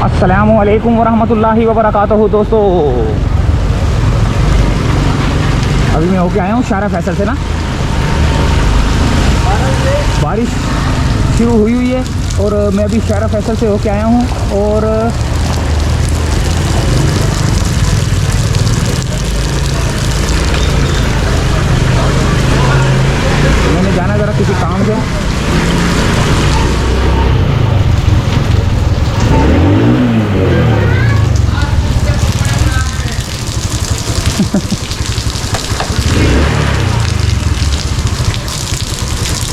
अस्सलामु अलैकुम वरहमतुल्लाहि वबरकातुहू। दोस्तों अभी मैं होके आया हूँ शारा फैसल से ना। बारिश शुरू हुई है और मैं अभी शारा फैसल से होके आया हूँ और मैंने जाना ज़रा किसी काम से।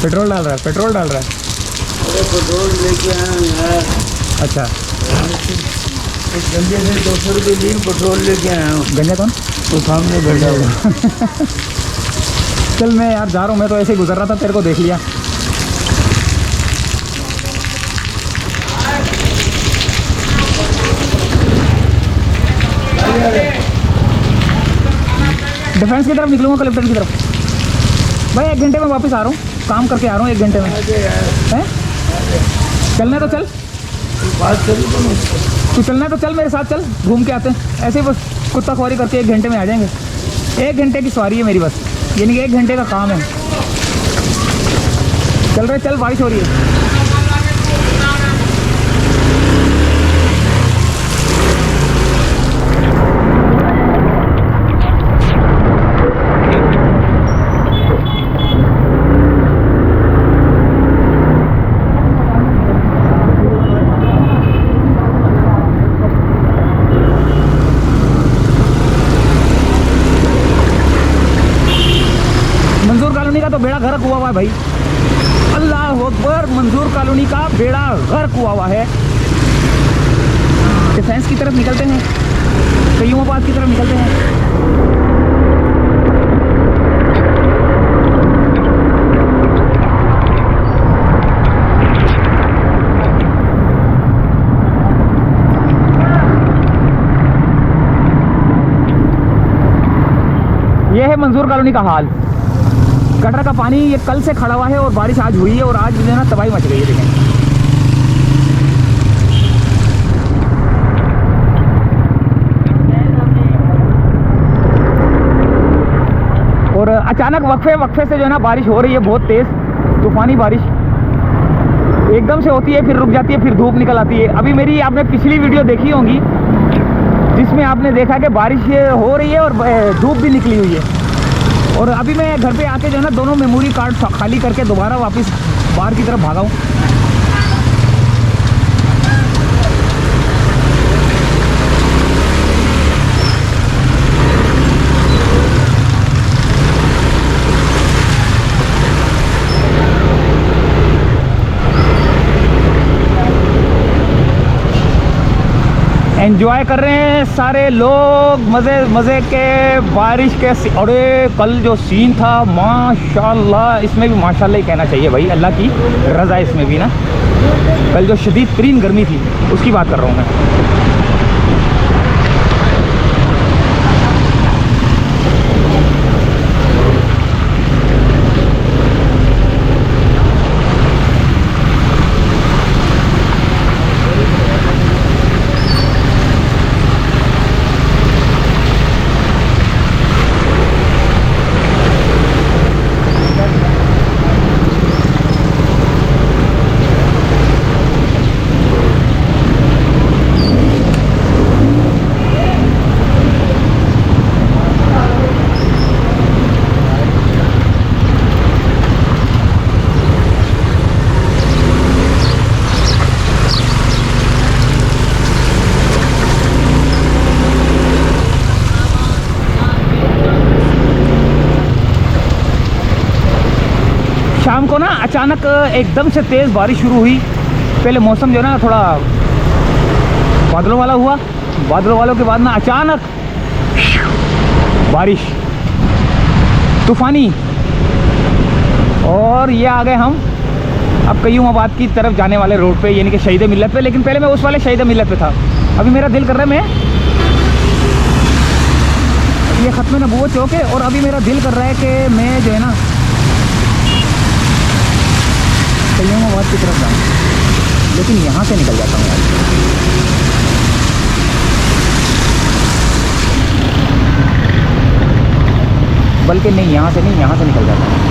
पेट्रोल डाल रहा है, पेट्रोल डाल रहा है। अरे पेट्रोल लेके आया हूँ यार। अच्छा, इस गंजे से 200 रुपये लिए पेट्रोल लेके आया हूँ। गंजा कौन? तो सामने बैठा हुआ। चल मैं यार जा रहा हूँ, मैं तो ऐसे ही गुजर रहा था, तेरे को देख लिया। डिफेंस की तरफ निकलूँगा, कलेक्टर की तरफ। भाई 1 घंटे में वापस आ रहा हूँ, काम करके आ रहा हूँ 1 घंटे में। हैं? चलना है तो चल, बात करी तो मुझसे। तू चलना है तो चल मेरे साथ, चल घूम के आते हैं। ऐसे ही बस कुत्ता ख्वारी करके 1 घंटे में आ जाएंगे। 1 घंटे की सवारी है मेरी बस, यानी कि 1 घंटे का काम है। चल रहे, चल, बारिश हो रही है। मंजूर कॉलोनी का तो बेड़ा गर्क हुआ हुआ है भाई। अल्लाह अकबर, मंजूर कॉलोनी का बेड़ा गर्क हुआ हुआ है। डिफेंस की तरफ निकलते हैं, कयूमाबाद की तरफ निकलते हैं। यह है मंजूर कॉलोनी का हाल। गटर का पानी ये कल से खड़ा हुआ है और बारिश आज हुई है और आज जो है ना तबाही मच गई है। देखें, और अचानक वक्फे से जो है ना बारिश हो रही है, बहुत तेज़ तूफानी बारिश एकदम से होती है, फिर रुक जाती है, फिर धूप निकल आती है। अभी मेरी आपने पिछली वीडियो देखी होगी जिसमें आपने देखा कि बारिश हो रही है और धूप भी निकली हुई है। और अभी मैं घर पे आके जो है ना दोनों मेमोरी कार्ड खाली करके दोबारा वापस बाहर की तरफ भागा हूँ। एंजॉय कर रहे हैं सारे लोग, मज़े के बारिश के। अरे कल जो सीन था माशाल्लाह, इसमें भी माशाल्लाह ही कहना चाहिए भाई, अल्लाह की रज़ा इसमें भी ना। कल जो शदीद तरीन गर्मी थी उसकी बात कर रहा हूँ मैं। शाम को ना अचानक एकदम से तेज़ बारिश शुरू हुई। पहले मौसम जो है ना थोड़ा बादलों वाला हुआ, बादलों वालों के बाद ना अचानक बारिश तूफ़ानी। और ये आ गए हम अब कयूमाबाद की तरफ जाने वाले रोड पे, यानी कि शहीद मिल्लत पे। लेकिन पहले मैं उस वाले शहीद मिल्लत पे था। अभी मेरा दिल कर रहा है, मैं ये ख़त्म नबूवत चौक है और अभी मेरा दिल कर रहा है कि मैं जो है ना कयूमाबाद की तरफ जाऊँ, लेकिन यहाँ से निकल जाता हूँ यार। बल्कि नहीं, यहाँ से नहीं, यहाँ से निकल जाता है।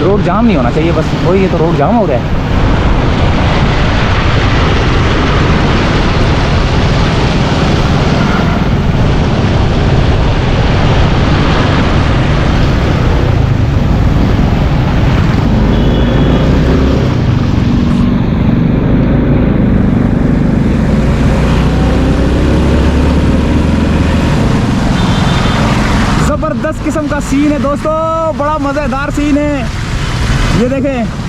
रोड जाम नहीं होना चाहिए, बस वही है, तो रोड जाम हो गया है। जबरदस्त किस्म का सीन है दोस्तों, बड़ा मज़ेदार सीन है, ये देखें।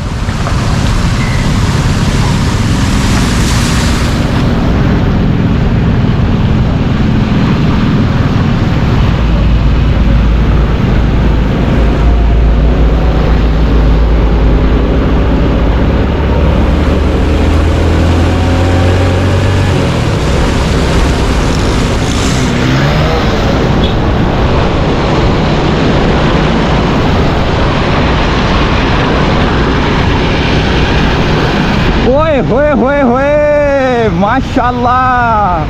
ओए होए होए होए, माशाल्लाह।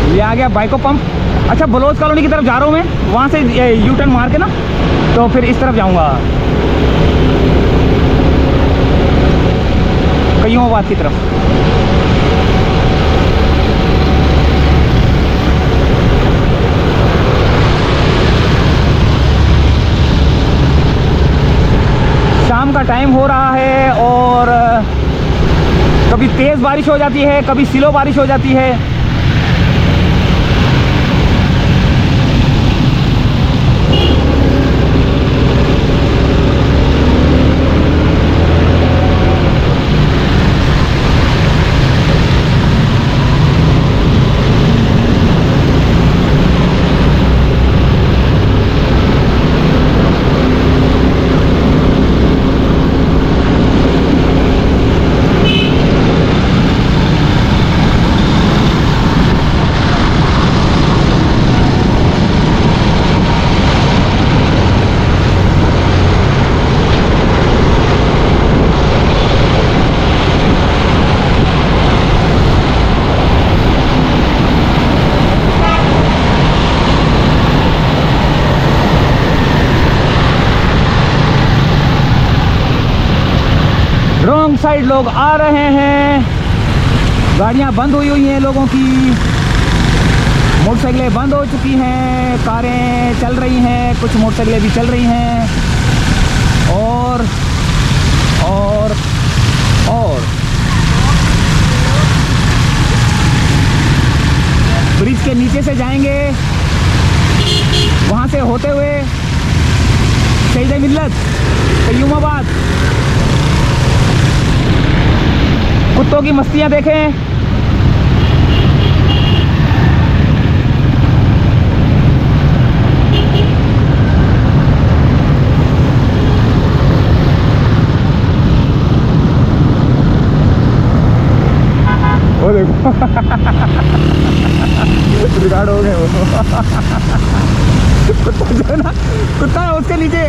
ये आ गया बाइको पंप। अच्छा, बलोच कॉलोनी की तरफ जा रहा हूँ मैं, वहाँ से यू टर्न मार के ना, तो फिर इस तरफ जाऊँगा कयूमाबाद की तरफ। शाम का टाइम हो रहा है और कभी तेज़ बारिश हो जाती है, कभी स्लो बारिश हो जाती है। रॉन्ग साइड लोग आ रहे हैं, गाड़ियां बंद हुई हैं लोगों की, मोटरसाइकिलें बंद हो चुकी हैं, कारें चल रही हैं, कुछ मोटरसाइकिलें भी चल रही हैं। और ब्रिज के नीचे से जाएंगे, वहाँ से होते हुए शहीद मिल्लत कयूमाबाद। कुत्तों की मस्तियाँ देखें। वो देखो रिकॉर्ड हो गए वो। कुत्ता जो है ना, कुत्ता उसके नीचे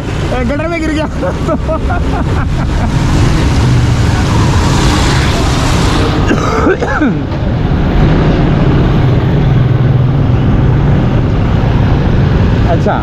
गटर में गिर गया। अच्छा,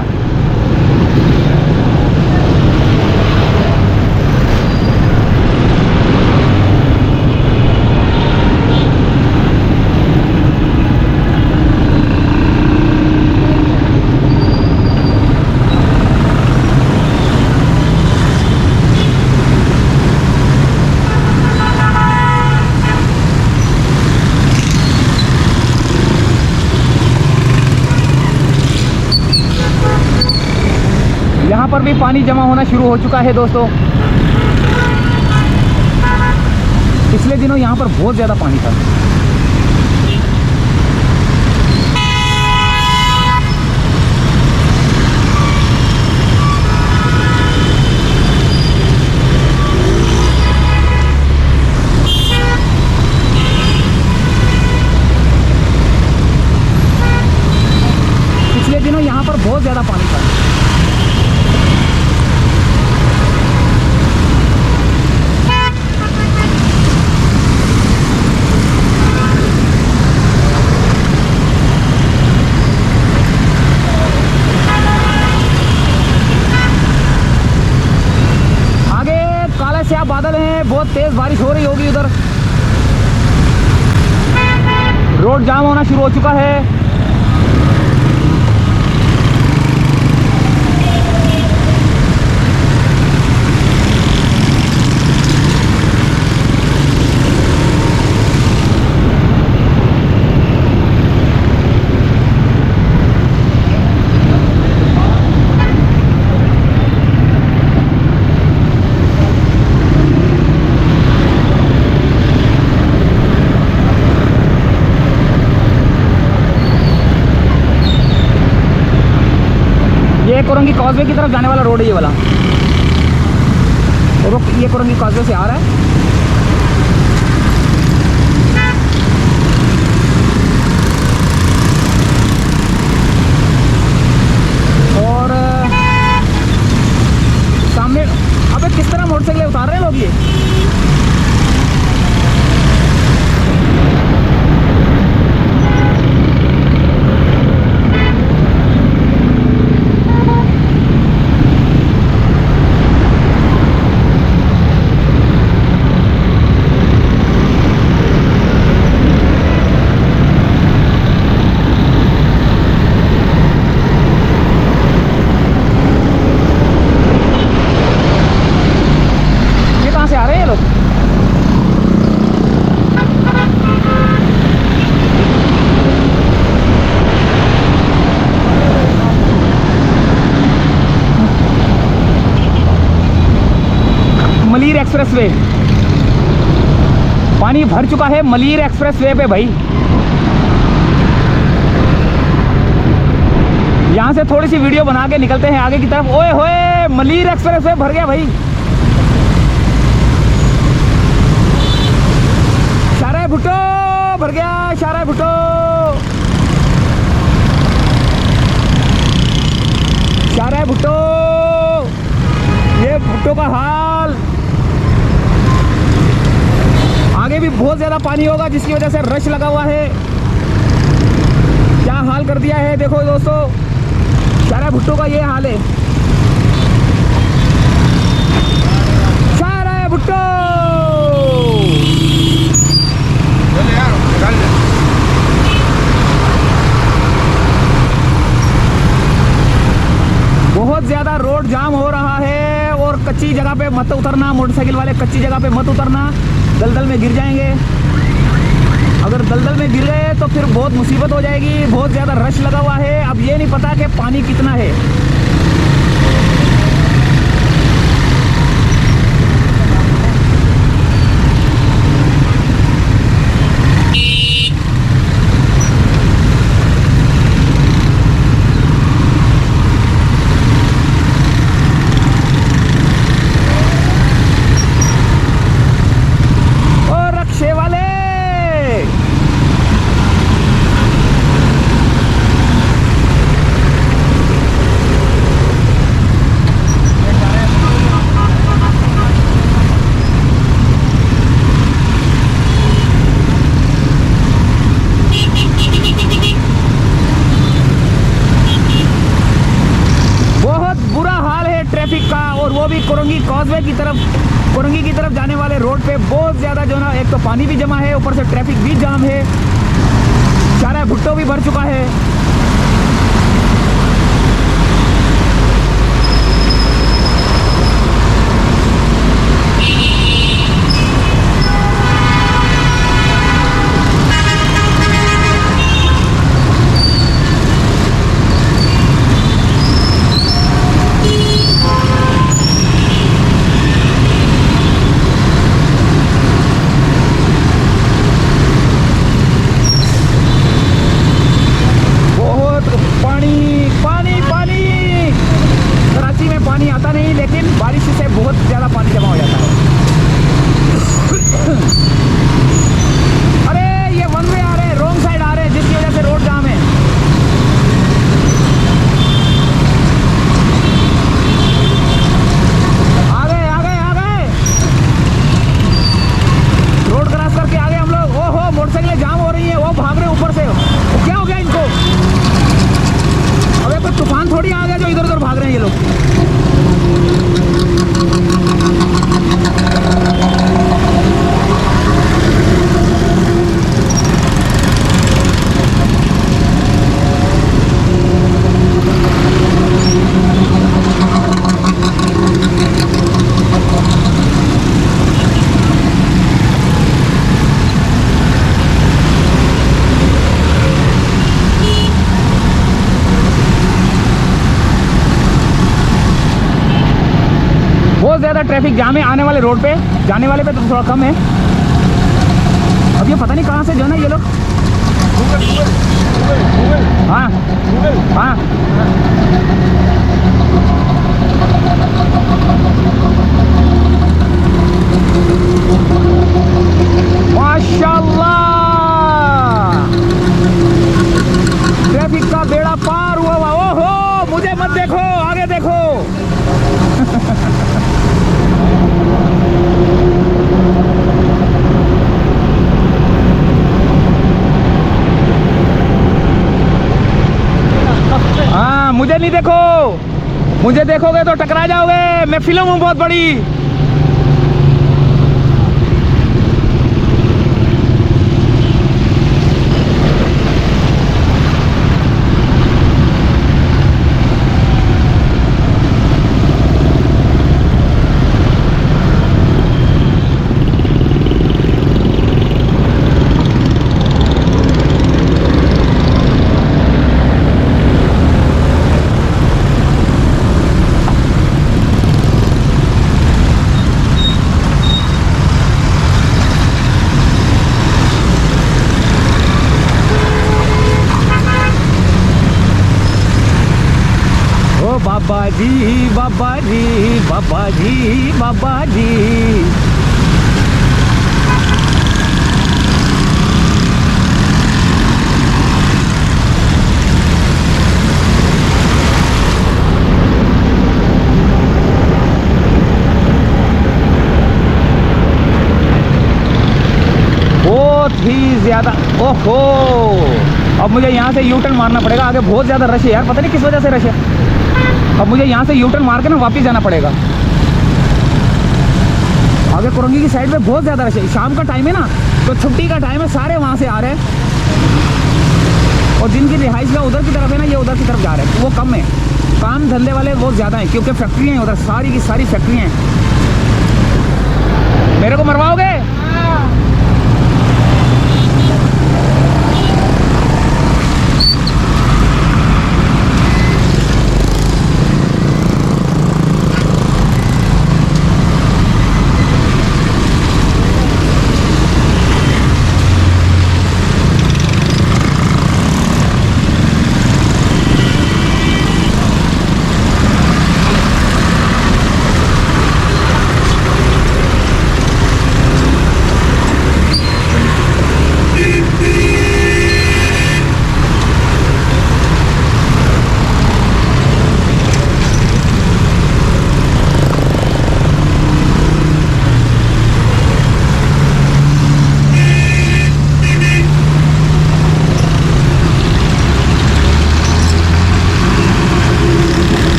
यहाँ पर भी पानी जमा होना शुरू हो चुका है दोस्तों। पिछले दिनों यहाँ पर बहुत ज़्यादा पानी था। पिछले दिनों यहाँ पर बहुत ज़्यादा पानी था। क्या बादल हैं, बहुत तेज बारिश हो रही होगी उधर। रोड जाम होना शुरू हो चुका है। कोरंगी कॉजवे की तरफ जाने वाला रोड है ये वाला, और ये कोरंगी कॉजवे से आ रहा है। और सामने अबे किस तरह मोटरसाइकिल उतार रहे हैं लोग ये। मलीर एक्सप्रेस वे, पानी भर चुका है मलीर एक्सप्रेस वे पे भाई। यहाँ से थोड़ी सी वीडियो बना के निकलते हैं आगे की तरफ। ओए होए, मलीर एक्सप्रेस वे भर गया भाई। शारा भुट्टो भर गया, शारा भुट्टो। शारा भुट्टो, ये भुट्टो का हाल। आगे भी बहुत ज़्यादा पानी होगा जिसकी वजह से रश लगा हुआ है। क्या हाल कर दिया है देखो दोस्तों, शारा भुट्टो का ये हाल है। शारा भुट्टो बहुत ज़्यादा रोड जाम हो रहा है। और कच्ची जगह पे मत उतरना, मोटरसाइकिल वाले कच्ची जगह पे मत उतरना, दलदल में गिर जाएंगे। अगर दलदल में गिर गए तो फिर बहुत मुसीबत हो जाएगी। बहुत ज़्यादा रश लगा हुआ है। अब ये नहीं पता कि पानी कितना है। कोरंगी कॉजवे की तरफ, कोरंगी की तरफ जाने वाले रोड पे बहुत ज़्यादा जो ना, एक तो पानी भी जमा है, ऊपर से ट्रैफिक भी जाम है। शारा भुट्टो भी भर चुका है। भाग रहे हैं ये लोग। बहुत ज़्यादा ट्रैफिक जाम है आने वाले रोड पे, जाने वाले पे तो थोड़ा कम है। अब ये पता नहीं कहाँ से जो है ना ये लोग। हाँ हाँ माशाल्लाह, ट्रैफिक का बेड़ा पार हुआ। ओहो, मुझे मत देखो, आगे देखो। हाँ, मुझे नहीं देखो, मुझे देखोगे तो टकरा जाओगे। मैं फिल्म हूँ बहुत बड़ी। बाबा जी बाबा जी बाबा जी बाबा जी। बहुत ही ज्यादा। ओहो, अब मुझे यहाँ से यू टर्न मारना पड़ेगा। आगे बहुत ज्यादा रश है यार, पता नहीं किस वजह से रश है। अब मुझे यहाँ से यू टर्न मार के ना वापस जाना पड़ेगा। आगे कुरंगी की साइड में बहुत ज़्यादा रश है। शाम का टाइम है ना, तो छुट्टी का टाइम है, सारे वहाँ से आ रहे हैं। और जिनकी रिहाइश का उधर की तरफ है ना, ये उधर की तरफ जा रहे हैं, वो कम है। काम धंधे वाले बहुत ज़्यादा हैं, क्योंकि फैक्ट्रियाँ हैं उधर, सारी की सारी फैक्ट्रियाँ हैं। मेरे को मरवाओगे?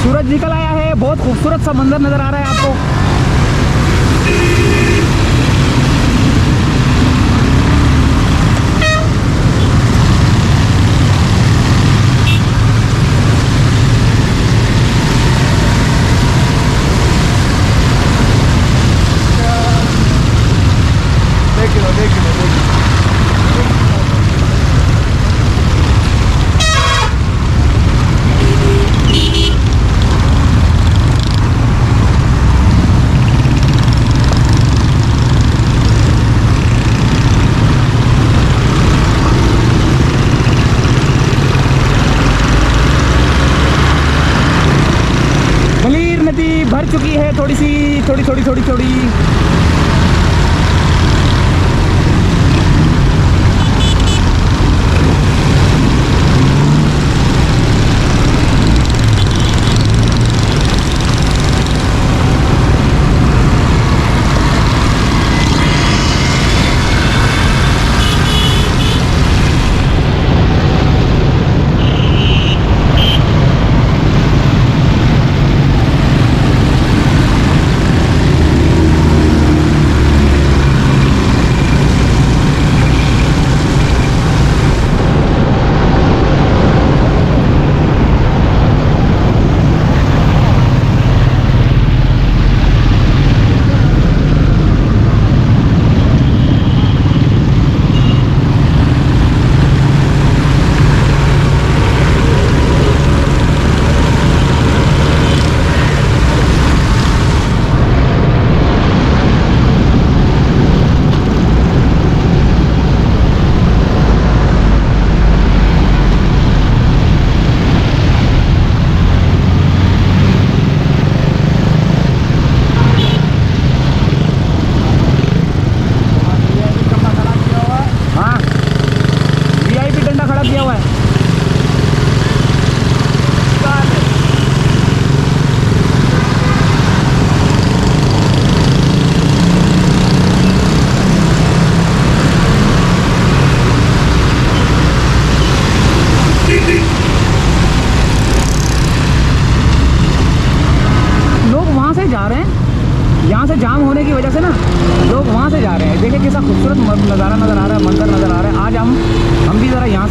सूरज निकल आया है, बहुत खूबसूरत सा मंजर नजर आ रहा है आपको। भर चुकी है, थोड़ी थोड़ी।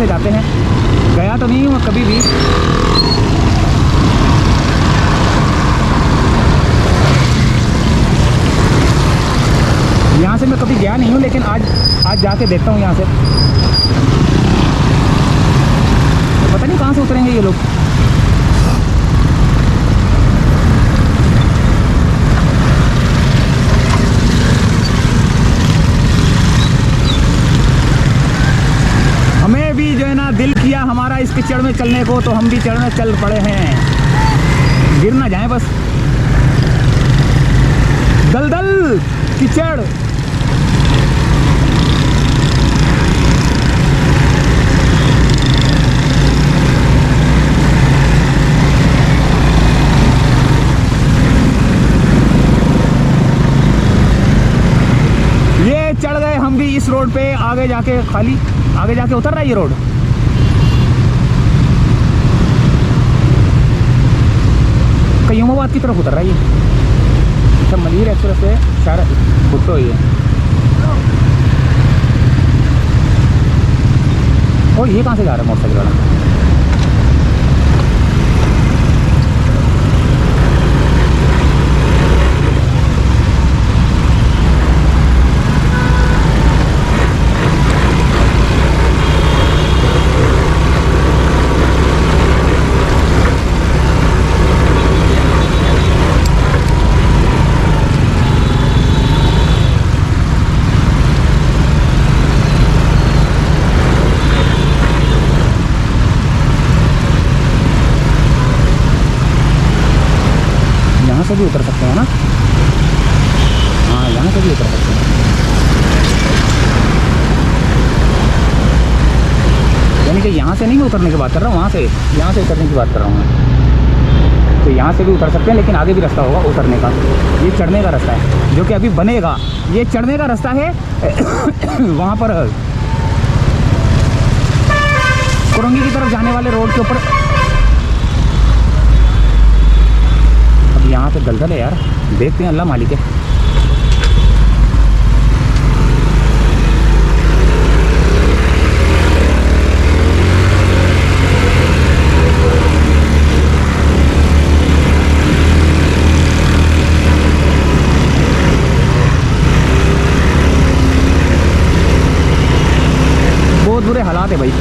से जाते हैं, गया तो नहीं हूँ कभी भी। यहाँ से मैं कभी गया नहीं हूँ, लेकिन आज जाके देखता हूँ यहाँ से। तो पता नहीं कहाँ से उतरेंगे ये लोग। हमें भी जो है ना दिल किया हमारा इस कीचड़ में चलने को, तो हम भी चढ़ में चल पड़े हैं। गिर ना जाए बस। दलदल कीचड़। ये चढ़ गए हम भी इस रोड पे। आगे जाके खाली आगे जाके उतर रहा है ये रोड। कयूमाबाद की तरफ उतर रहा है ये। अच्छा, मलिर एक्सप्रेस से शायद भुट्टो ही है। और ये कहाँ से जा रहा है मोटरसाइकिल वाला? से भी उतर सकते हैं ना? हाँ, यहाँ से भी उतर सकते हैं। यानी कि यहाँ से नहीं मैं उतरने की बात कर रहा हूँ, वहाँ से, यहाँ से उतरने की बात कर रहा हूँ मैं। तो यहाँ से भी उतर सकते हैं, लेकिन आगे भी रास्ता होगा उतरने का। ये चढ़ने का रास्ता है जो कि अभी बनेगा। ये चढ़ने का रास्ता है वहाँ पर कुरंगी की तरफ जाने वाले रोड के ऊपर। यहाँ पे दलदल है यार, देखते हैं, अल्लाह मालिक है। बहुत बुरे हालात है भाई।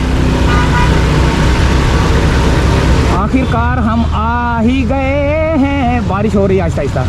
आखिरकार हम आ ही गए हैं। बारिश हो रही है आहिस्ता आहिस्ता।